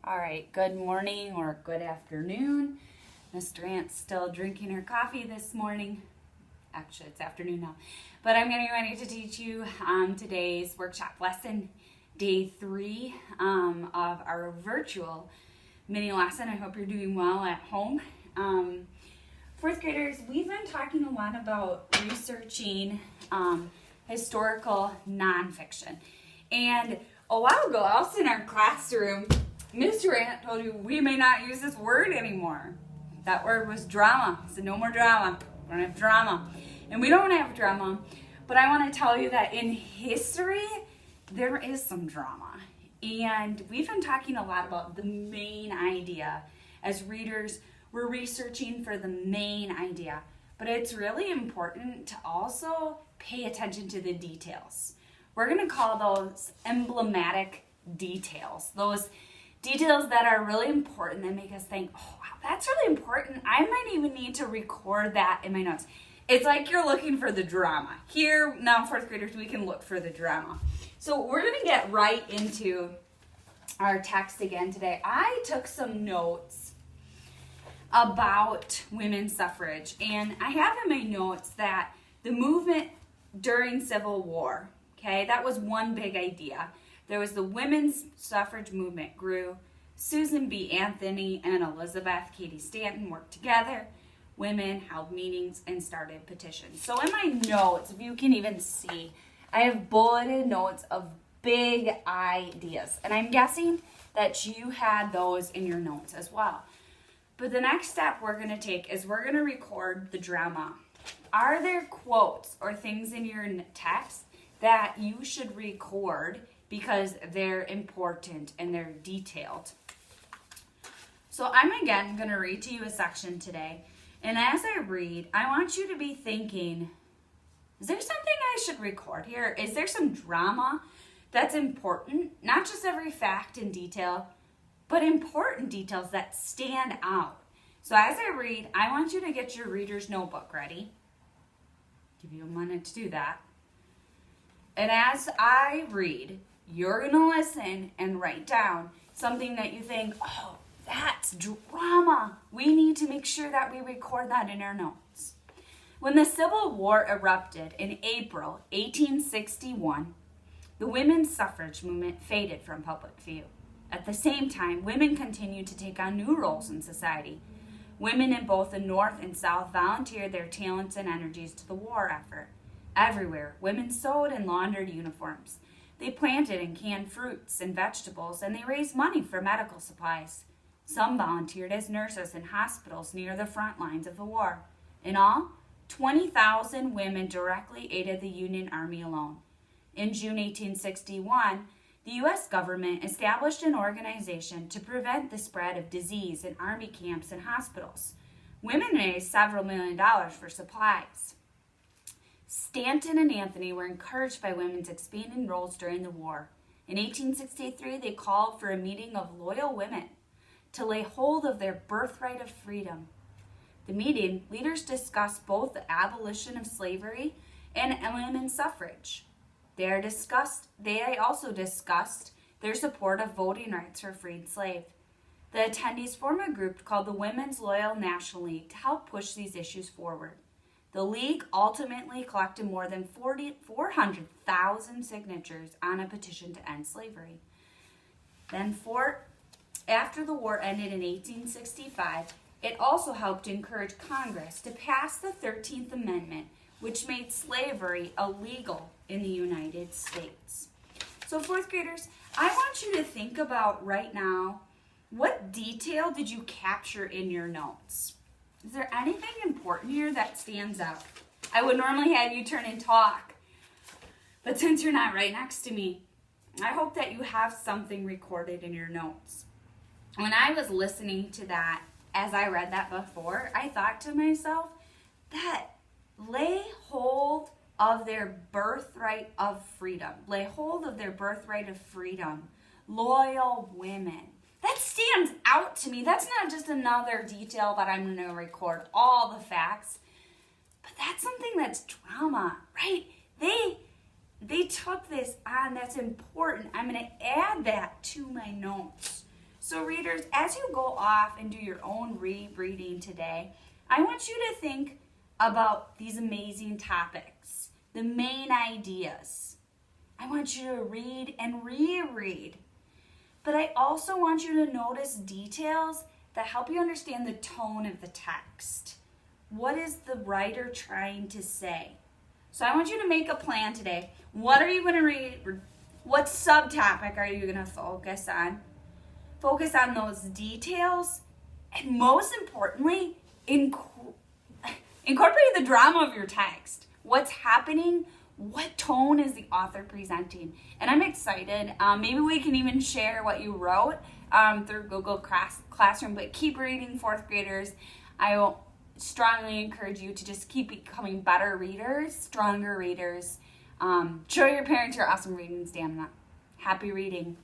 All right, good morning or good afternoon. Miss Durant's still drinking her coffee this morning. Actually, it's afternoon now. But I'm getting ready to teach you today's workshop lesson, day 3 of our virtual mini lesson. I hope you're doing well at home. Fourth graders, we've been talking a lot about researching historical nonfiction. And a while ago, I was in our classroom. Miss Durant told you we may not use this word anymore. That word was drama. So no more drama. We don't have drama. And we don't have drama. But I want to tell you that in history, there is some drama. And we've been talking a lot about the main idea. As readers, we're researching for the main idea. But it's really important to also pay attention to the details. We're going to call those emblematic details. Those details that are really important that make us think, oh, wow, that's really important. I might even need to record that in my notes. It's like you're looking for the drama. Here, now fourth graders, we can look for the drama. So we're going to get right into our text again today. I took some notes about women's suffrage, and I have in my notes that the movement during Civil War, okay, that was one big idea. There was the women's suffrage movement grew. Susan B. Anthony and Elizabeth Cady Stanton worked together. Women held meetings and started petitions. So in my notes, if you can even see, I have bulleted notes of big ideas. And I'm guessing that you had those in your notes as well. But the next step we're going to take is we're going to record the drama. Are there quotes or things in your text that you should record because they're important and they're detailed? So I'm again going to read to you a section today. And as I read, I want you to be thinking, is there something I should record here? Is there some drama that's important? Not just every fact and detail, but important details that stand out. So as I read, I want you to get your reader's notebook ready. Give you a minute to do that. And as I read, you're going to listen and write down something that you think, oh, that's drama. We need to make sure that we record that in our notes. When the Civil War erupted in April 1861, the women's suffrage movement faded from public view. At the same time, women continued to take on new roles in society. Women in both the North and South volunteered their talents and energies to the war effort. Everywhere, women sewed and laundered uniforms. They planted and canned fruits and vegetables, and they raised money for medical supplies. Some volunteered as nurses in hospitals near the front lines of the war. In all, 20,000 women directly aided the Union Army alone. In June 1861, the U.S. government established an organization to prevent the spread of disease in army camps and hospitals. Women raised several $1 million for supplies. Stanton and Anthony were encouraged by women's expanding roles during the war. In 1863, they called for a meeting of loyal women to lay hold of their birthright of freedom. The meeting, leaders discussed both the abolition of slavery and women's suffrage. They also discussed their support of voting rights for freed slaves. The attendees formed a group called the Women's Loyal National League to help push these issues forward. The League ultimately collected more than 400,000 signatures on a petition to end slavery. After the war ended in 1865, it also helped encourage Congress to pass the 13th Amendment, which made slavery illegal in the United States. So fourth graders, I want you to think about right now, what detail did you capture in your notes? Is there anything important here that stands out? I would normally have you turn and talk, but since you're not right next to me, I hope that you have something recorded in your notes. When I was listening to that, as I read that before, I thought to myself, that lay hold of their birthright of freedom. Lay hold of their birthright of freedom. Loyal women. That stands out to me. That's not just another detail that I'm going to record all the facts, but that's something that's drama, right? They took this on. That's important. I'm going to add that to my notes. So readers, as you go off and do your own rereading today, I want you to think about these amazing topics, the main ideas. I want you to read and reread. But I also want you to notice details that help you understand the tone of the text. What is the writer trying to say? So I want you to make a plan today. What are you going to read? What subtopic are you going to focus on? Focus on those details, and most importantly, incorporate the drama of your text. What's happening? What tone is the author presenting? And I'm excited. Maybe we can even share what you wrote through Google Classroom, but keep reading, fourth graders. I will strongly encourage you to just keep becoming better readers, stronger readers. Show your parents your awesome reading stamina. Happy reading.